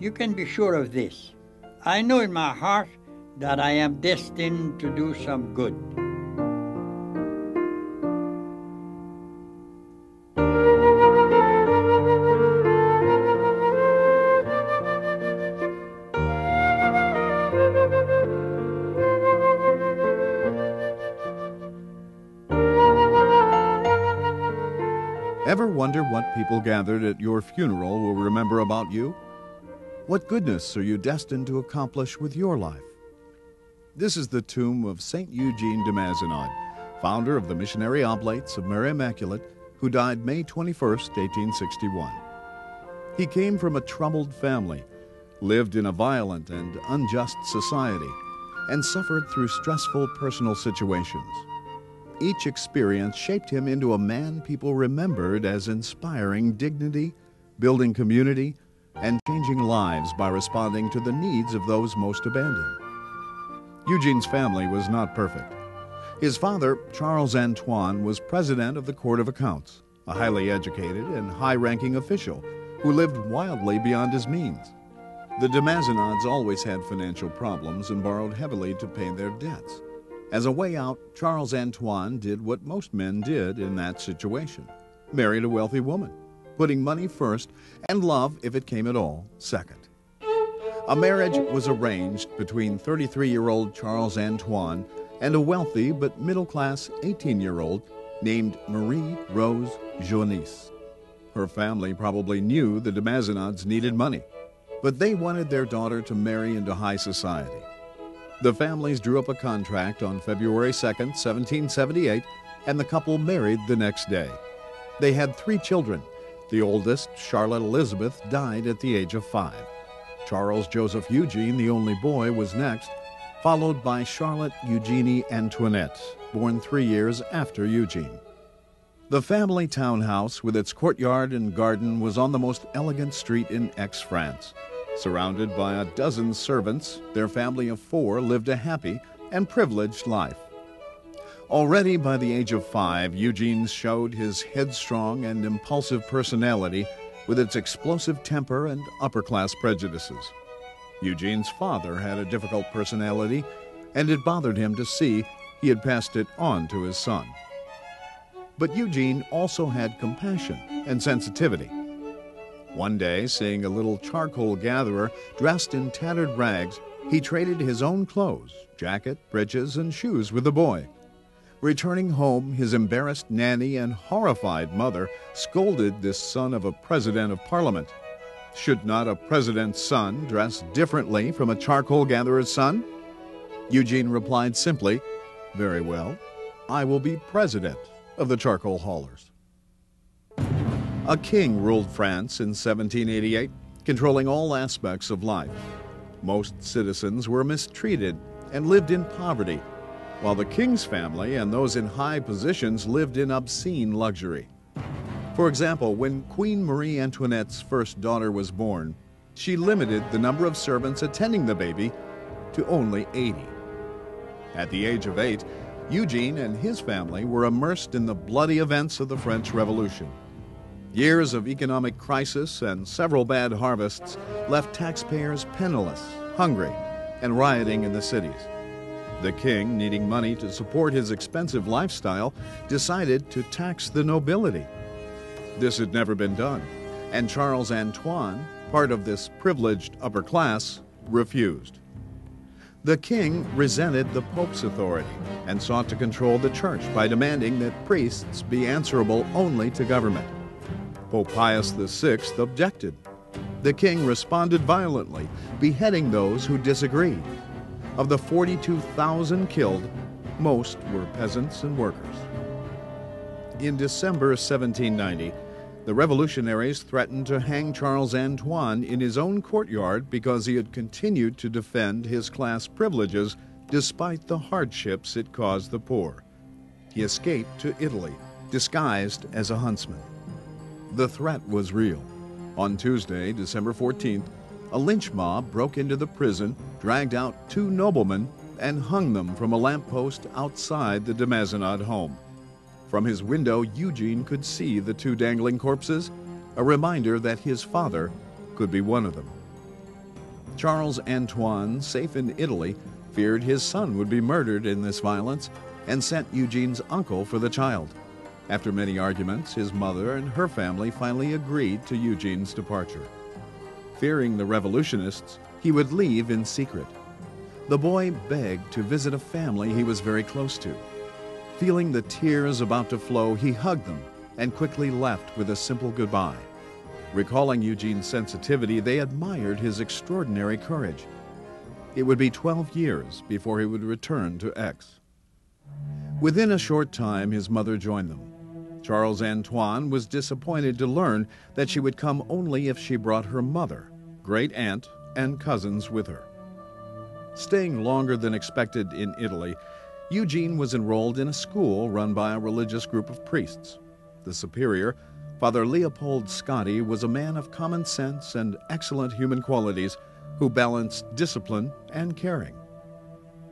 You can be sure of this. I know in my heart that I am destined to do some good. Ever wonder what people gathered at your funeral will remember about you? What goodness are you destined to accomplish with your life? This is the tomb of St. Eugene de Mazenod, founder of the Missionary Oblates of Mary Immaculate, who died May 21, 1861. He came from a troubled family, lived in a violent and unjust society, and suffered through stressful personal situations. Each experience shaped him into a man people remembered as inspiring dignity, building community, and changing lives by responding to the needs of those most abandoned. Eugene's family was not perfect. His father, Charles Antoine, was president of the Court of Accounts, a highly educated and high-ranking official who lived wildly beyond his means. The de Mazenods always had financial problems and borrowed heavily to pay their debts. As a way out, Charles Antoine did what most men did in that situation: married a wealthy woman, putting money first and love, if it came at all, second. A marriage was arranged between 33-year-old Charles Antoine and a wealthy but middle-class 18-year-old named Marie Rose Joannis. Her family probably knew the de Mazenods needed money, but they wanted their daughter to marry into high society. The families drew up a contract on February 2, 1778, and the couple married the next day. They had 3 children. The oldest, Charlotte Elizabeth, died at the age of 5. Charles Joseph Eugene, the only boy, was next, followed by Charlotte Eugenie Antoinette, born 3 years after Eugene. The family townhouse with its courtyard and garden was on the most elegant street in Aix-France. Surrounded by a dozen servants, their family of 4 lived a happy and privileged life. Already by the age of 5, Eugene showed his headstrong and impulsive personality with its explosive temper and upper-class prejudices. Eugene's father had a difficult personality, and it bothered him to see he had passed it on to his son. But Eugene also had compassion and sensitivity. One day, seeing a little charcoal gatherer dressed in tattered rags, he traded his own clothes, jacket, breeches, and shoes with the boy. Returning home, his embarrassed nanny and horrified mother scolded this son of a president of parliament. Should not a president's son dress differently from a charcoal gatherer's son? Eugene replied simply, "Very well, I will be president of the charcoal haulers." A king ruled France in 1788, controlling all aspects of life. Most citizens were mistreated and lived in poverty, while the king's family and those in high positions lived in obscene luxury. For example, when Queen Marie Antoinette's first daughter was born, she limited the number of servants attending the baby to only 80. At the age of 8, Eugene and his family were immersed in the bloody events of the French Revolution. Years of economic crisis and several bad harvests left taxpayers penniless, hungry, and rioting in the cities. The king, needing money to support his expensive lifestyle, decided to tax the nobility. This had never been done, and Charles Antoine, part of this privileged upper class, refused. The king resented the Pope's authority and sought to control the church by demanding that priests be answerable only to government. Pope Pius VI objected. The king responded violently, beheading those who disagreed. Of the 42,000 killed, most were peasants and workers. In December 1790, the revolutionaries threatened to hang Charles Antoine in his own courtyard because he had continued to defend his class privileges despite the hardships it caused the poor. He escaped to Italy, disguised as a huntsman. The threat was real. On Tuesday, December 14th, a lynch mob broke into the prison, dragged out 2 noblemen, and hung them from a lamppost outside the de Mazenod home. From his window, Eugene could see the 2 dangling corpses, a reminder that his father could be one of them. Charles Antoine, safe in Italy, feared his son would be murdered in this violence and sent Eugene's uncle for the child. After many arguments, his mother and her family finally agreed to Eugene's departure. Fearing the revolutionists, he would leave in secret. The boy begged to visit a family he was very close to. Feeling the tears about to flow, he hugged them and quickly left with a simple goodbye. Recalling Eugene's sensitivity, they admired his extraordinary courage. It would be 12 years before he would return to Aix. Within a short time, his mother joined them. Charles Antoine was disappointed to learn that she would come only if she brought her mother, great aunt, and cousins with her. Staying longer than expected in Italy, Eugene was enrolled in a school run by a religious group of priests. The superior, Father Leopold Scotti, was a man of common sense and excellent human qualities who balanced discipline and caring.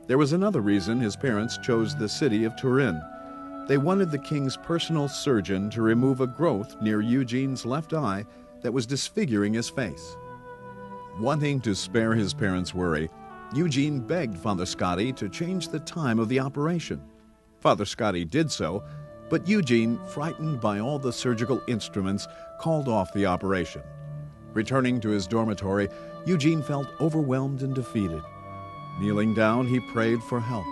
There was another reason his parents chose the city of Turin. They wanted the king's personal surgeon to remove a growth near Eugene's left eye that was disfiguring his face. Wanting to spare his parents worry, Eugene begged Father Scotti to change the time of the operation. Father Scotti did so, but Eugene, frightened by all the surgical instruments, called off the operation. Returning to his dormitory, Eugene felt overwhelmed and defeated. Kneeling down, he prayed for help.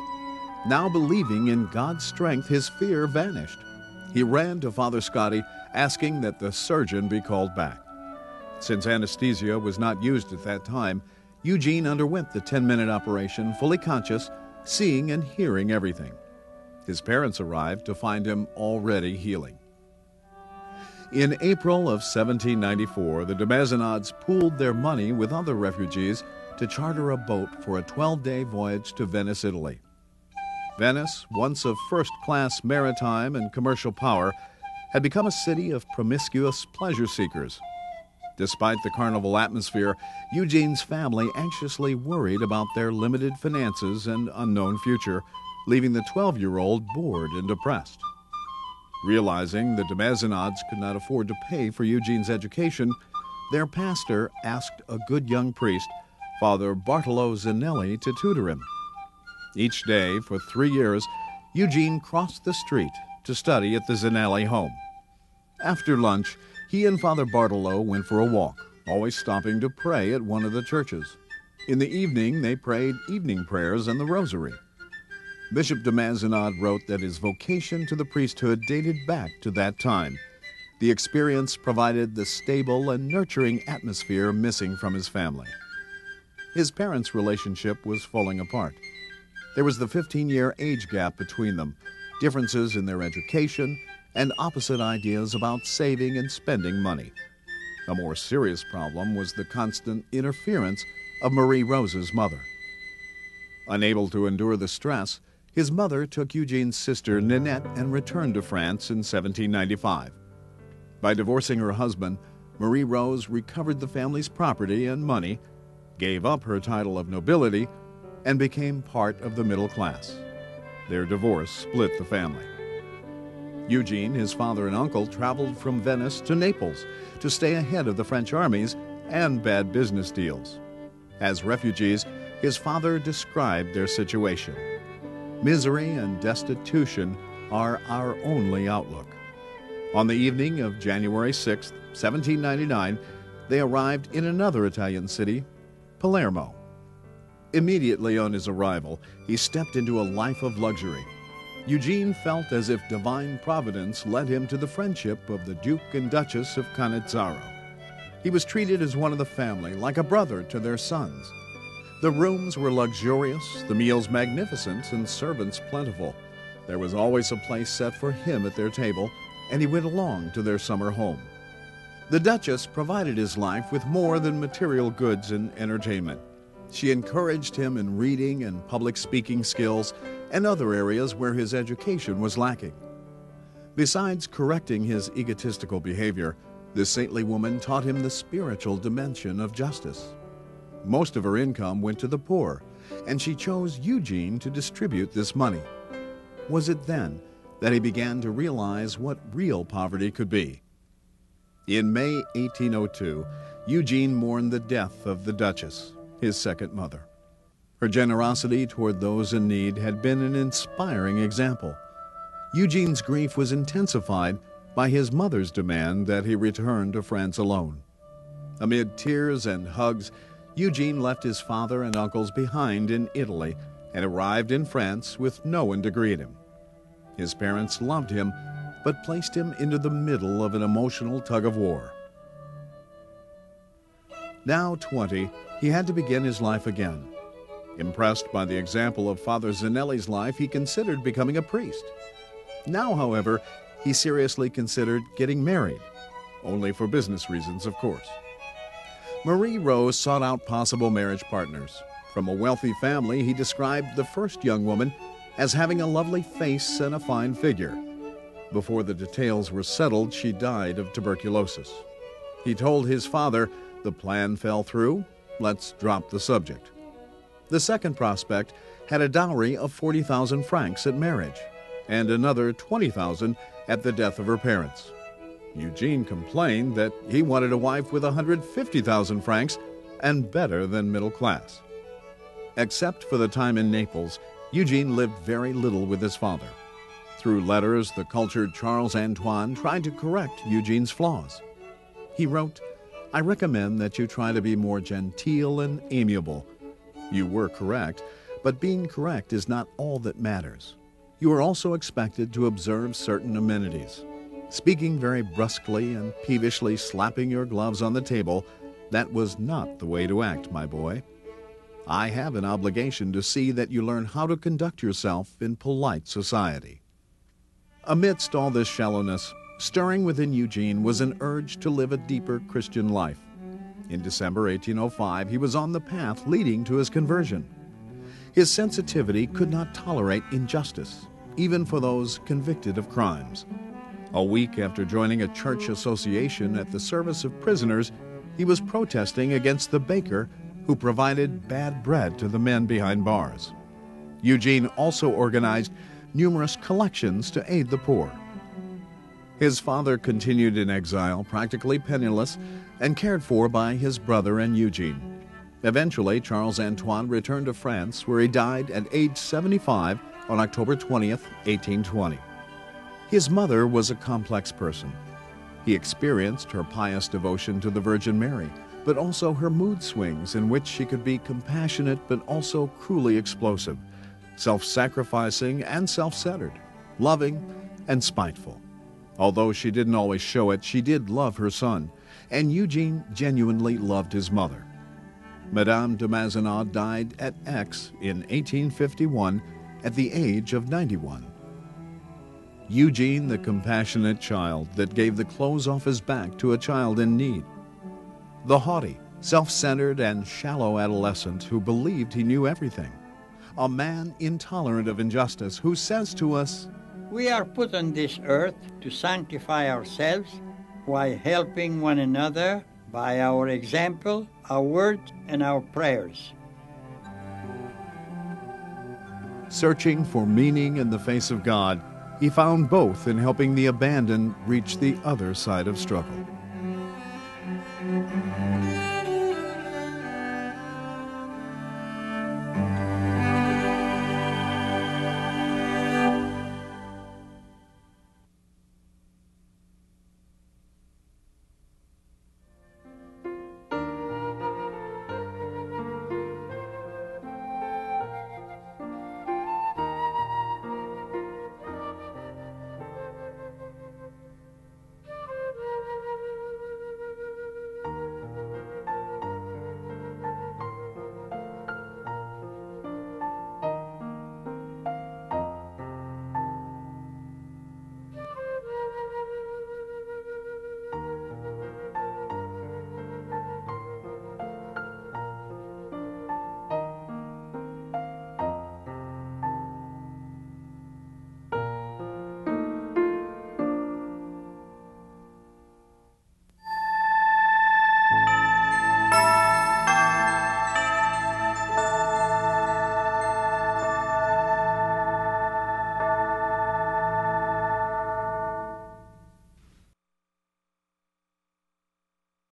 Now believing in God's strength, his fear vanished. He ran to Father Scotti, asking that the surgeon be called back. Since anesthesia was not used at that time, Eugene underwent the 10-minute operation, fully conscious, seeing and hearing everything. His parents arrived to find him already healing. In April of 1794, the de Mazenades pooled their money with other refugees to charter a boat for a 12-day voyage to Venice, Italy. Venice, once of first-class maritime and commercial power, had become a city of promiscuous pleasure seekers. Despite the carnival atmosphere, Eugene's family anxiously worried about their limited finances and unknown future, leaving the 12-year-old bored and depressed. Realizing the de Mazenades could not afford to pay for Eugene's education, their pastor asked a good young priest, Father Bartolo Zanelli, to tutor him. Each day, for 3 years, Eugene crossed the street to study at the Zanelli home. After lunch, he and Father Bartolo went for a walk, always stopping to pray at one of the churches. In the evening, they prayed evening prayers and the rosary. Bishop de Mazenade wrote that his vocation to the priesthood dated back to that time. The experience provided the stable and nurturing atmosphere missing from his family. His parents' relationship was falling apart. There was the 15-year age gap between them, differences in their education, and opposite ideas about saving and spending money. A more serious problem was the constant interference of Marie Rose's mother. Unable to endure the stress, his mother took Eugene's sister Ninette and returned to France in 1795. By divorcing her husband, Marie Rose recovered the family's property and money, gave up her title of nobility, and became part of the middle class. Their divorce split the family. Eugene, his father and uncle, traveled from Venice to Naples to stay ahead of the French armies and bad business deals. As refugees, his father described their situation. Misery and destitution are our only outlook. On the evening of January 6, 1799, they arrived in another Italian city, Palermo. Immediately on his arrival, he stepped into a life of luxury. Eugene felt as if divine providence led him to the friendship of the Duke and Duchess of Canizzaro. He was treated as one of the family, like a brother to their sons. The rooms were luxurious, the meals magnificent, and servants plentiful. There was always a place set for him at their table, and he went along to their summer home. The Duchess provided his life with more than material goods and entertainment. She encouraged him in reading and public speaking skills and other areas where his education was lacking. Besides correcting his egotistical behavior, this saintly woman taught him the spiritual dimension of justice. Most of her income went to the poor, and she chose Eugene to distribute this money. Was it then that he began to realize what real poverty could be? In May 1802, Eugene mourned the death of the Duchess. his second mother. Her generosity toward those in need had been an inspiring example. Eugene's grief was intensified by his mother's demand that he return to France alone. Amid tears and hugs, Eugene left his father and uncles behind in Italy and arrived in France with no one to greet him. His parents loved him, but placed him into the middle of an emotional tug-of-war. Now 20, he had to begin his life again. Impressed by the example of Father Zanelli's life, he considered becoming a priest. Now, however, he seriously considered getting married, only for business reasons, of course. Marie Rose sought out possible marriage partners. From a wealthy family, he described the first young woman as having a lovely face and a fine figure. Before the details were settled, she died of tuberculosis. He told his father, "The plan fell through. Let's drop the subject." The second prospect had a dowry of 40,000 francs at marriage, and another 20,000 at the death of her parents. Eugene complained that he wanted a wife with 150,000 francs and better than middle class. Except for the time in Naples, Eugene lived very little with his father. Through letters, the cultured Charles Antoine tried to correct Eugene's flaws. He wrote, "I recommend that you try to be more genteel and amiable. You were correct, but being correct is not all that matters. You are also expected to observe certain amenities. Speaking very brusquely and peevishly slapping your gloves on the table, that was not the way to act, my boy. I have an obligation to see that you learn how to conduct yourself in polite society." Amidst all this shallowness, stirring within Eugene was an urge to live a deeper Christian life. In December 1805, he was on the path leading to his conversion. His sensitivity could not tolerate injustice, even for those convicted of crimes. A week after joining a church association at the service of prisoners, he was protesting against the baker who provided bad bread to the men behind bars. Eugene also organized numerous collections to aid the poor. His father continued in exile, practically penniless, and cared for by his brother and Eugene. Eventually, Charles Antoine returned to France, where he died at age 75 on October 20th, 1820. His mother was a complex person. He experienced her pious devotion to the Virgin Mary, but also her mood swings in which she could be compassionate but also cruelly explosive, self-sacrificing and self-centered, loving and spiteful. Although she didn't always show it, she did love her son, and Eugene genuinely loved his mother. Madame de Mazenod died at Aix in 1851 at the age of 91. Eugene, the compassionate child that gave the clothes off his back to a child in need. The haughty, self-centered, and shallow adolescent who believed he knew everything. A man intolerant of injustice who says to us, "We are put on this earth to sanctify ourselves while helping one another by our example, our words, and our prayers." Searching for meaning in the face of God, he found both in helping the abandoned reach the other side of struggle.